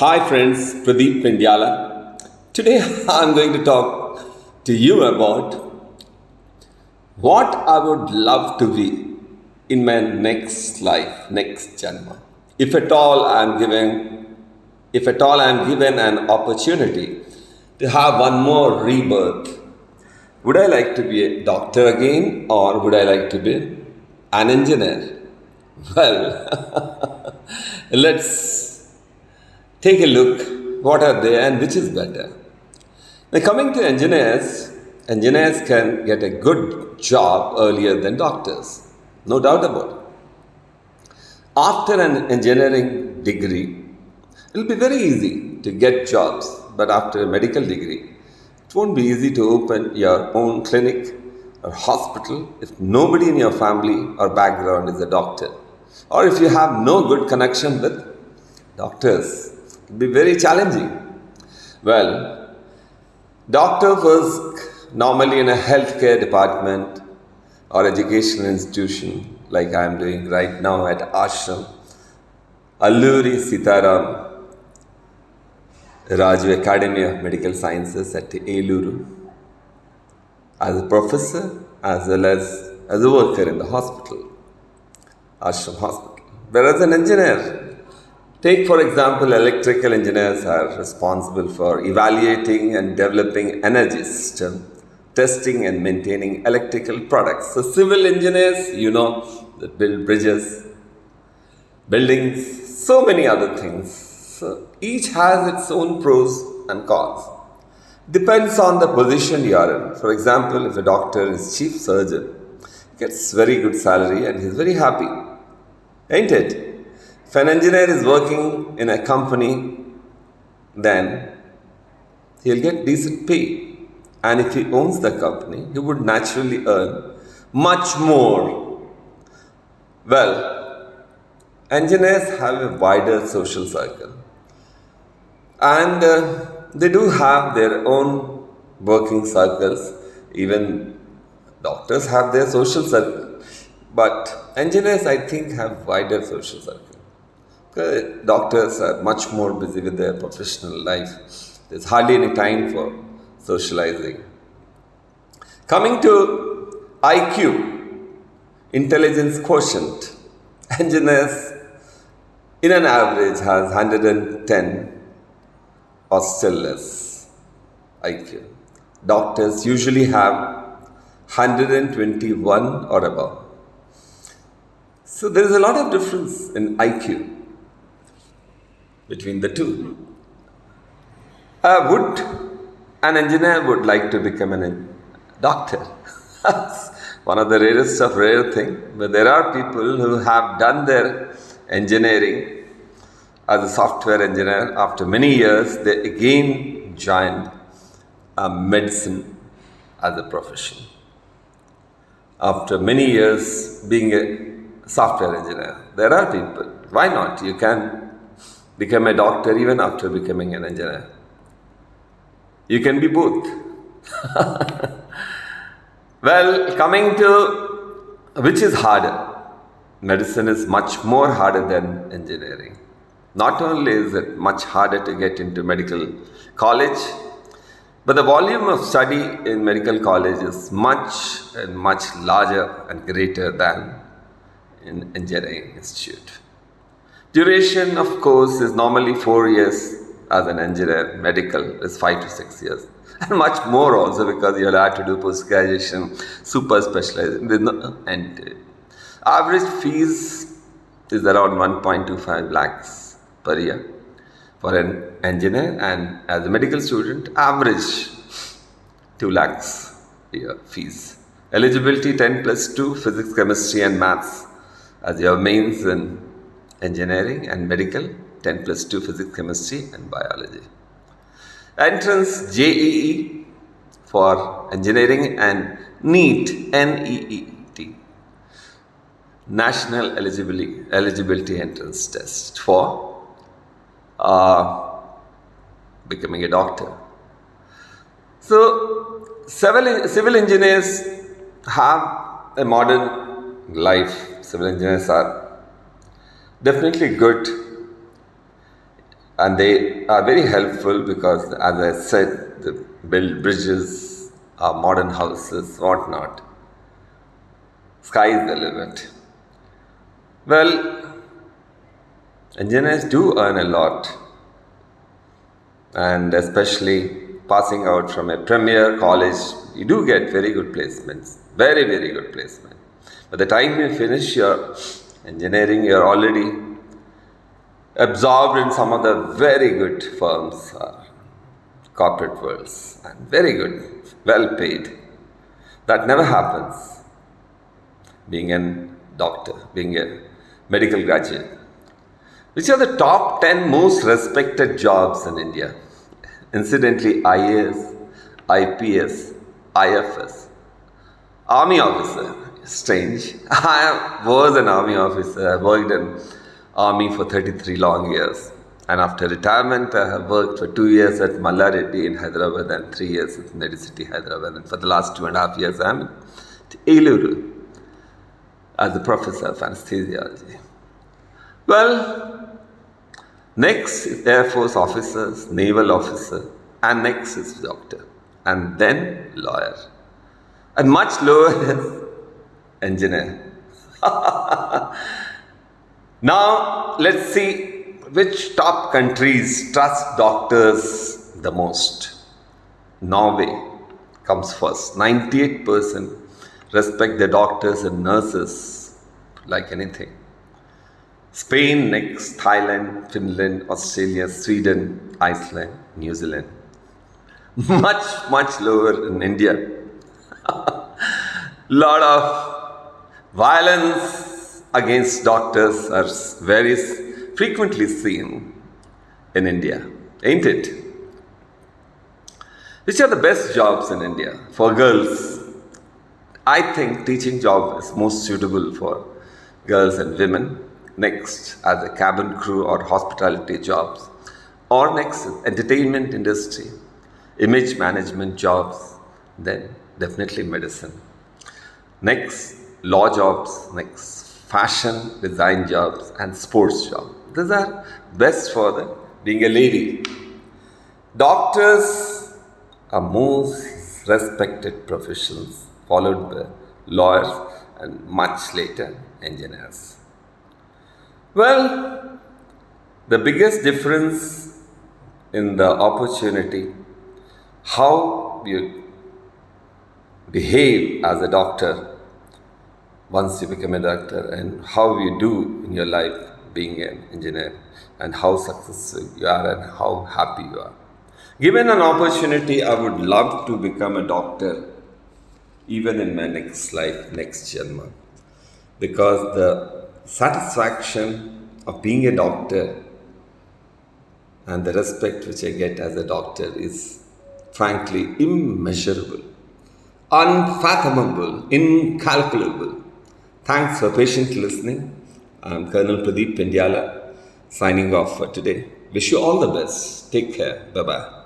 Hi friends, Pradeep Pindyala. Today I'm going to talk to you about what I would love to be in my next life, next janma. If at all I'm given an opportunity to have one more rebirth, would I like to be a doctor again or would I like to be an engineer? Well, let's take a look what are they and which is better. Now coming to engineers can get a good job earlier than doctors, no doubt about it. After an engineering degree, it will be very easy to get jobs, but after a medical degree, it won't be easy to open your own clinic or hospital if nobody in your family or background is a doctor, or if you have no good connection with doctors. It will be very challenging. Well, doctor work normally in a healthcare department or educational institution like I am doing right now at ASRAM, Alluri Sitaram Raju Academy of Medical Sciences at Eluru as a professor as well as a worker in the hospital, ASRAM Hospital. Whereas an engineer, take for example, electrical engineers are responsible for evaluating and developing energy system, testing and maintaining electrical products. So civil engineers, that build bridges, buildings, so many other things. So each has its own pros and cons. Depends on the position you are in. For example, if a doctor is chief surgeon, he gets very good salary and he's very happy, ain't it? If an engineer is working in a company, then he'll get decent pay. And if he owns the company, he would naturally earn much more. Well, engineers have a wider social circle. And they do have their own working circles. Even doctors have their social circle. But engineers, I think, have wider social circle. Doctors are much more busy with their professional life. There's hardly any time for socializing. Coming to IQ, intelligence quotient, engineers in an average has 110 or still less IQ. Doctors usually have 121 or above. So there is a lot of difference in IQ between the two. An engineer would like to become a doctor. One of the rarest of rare things. But there are people who have done their engineering as a software engineer. After many years, they again joined medicine as a profession. After many years being a software engineer, there are people. Why not? You can become a doctor even after becoming an engineer. You can be both. Well, coming to which is harder? Medicine is much more harder than engineering. Not only is it much harder to get into medical college, but the volume of study in medical college is much larger and greater than in engineering institute. Duration of course is normally 4 years. As an engineer, medical is 5 to 6 years. And much more also because you'll have to do post-graduation, super specialization. And average fees is around 1.25 lakhs per year for an engineer. And as a medical student, average 2 lakhs a year fees. Eligibility 10 plus 2, physics, chemistry and maths as your mains in engineering and medical. 10 plus 2 physics, chemistry and biology. Entrance JEE for engineering and NEET, NEET, National Eligibility Entrance Test for becoming a doctor. So civil engineers have a modern life. Civil engineers are definitely good And they are very helpful because, as I said, they build bridges, modern houses, whatnot. Sky is the limit. Well, engineers do earn a lot, and especially passing out from a premier college, you do get very good placements, very, very good placement. By the time you finish your engineering, you're already absorbed in some of the very good firms, corporate worlds, and very good, well paid. That never happens being a doctor, being a medical graduate. Which are the top 10 most respected jobs in India? Incidentally, IAS, IPS, IFS, Army officer. Strange. I was an Army officer. I worked in Army for 33 long years. And after retirement, I have worked for 2 years at Mallareddy in Hyderabad and 3 years at Medicity, Hyderabad. And for the last 2.5 years, I am in Eluru as a professor of anesthesiology. Well, next is Air Force officers, naval officer, and next is doctor, and then lawyer, and much lower is engineer. Now, let's see which top countries trust doctors the most. Norway comes first. 98% respect their doctors and nurses like anything. Spain next, Thailand, Finland, Australia, Sweden, Iceland, New Zealand. Much, much lower in India. Lot of violence against doctors are very frequently seen in India, ain't it? Which are the best jobs in India for girls? I think teaching job is most suitable for girls and women. Next, as a cabin crew or hospitality jobs. Or next, entertainment industry, image management jobs. Then definitely medicine. Next, law jobs. Next, fashion design jobs and sports jobs. These are best for the being a lady. Doctors are most respected professions, followed by lawyers and much later engineers. Well, the biggest difference in the opportunity, how you behave as a doctor once you become a doctor, and how you do in your life being an engineer, and how successful you are and how happy you are. Given an opportunity, I would love to become a doctor even in my next life, next Janma, because the satisfaction of being a doctor and the respect which I get as a doctor is frankly immeasurable, unfathomable, incalculable. Thanks for patiently listening. I'm Colonel Pradeep Pendyala signing off for today. Wish you all the best. Take care. Bye-bye.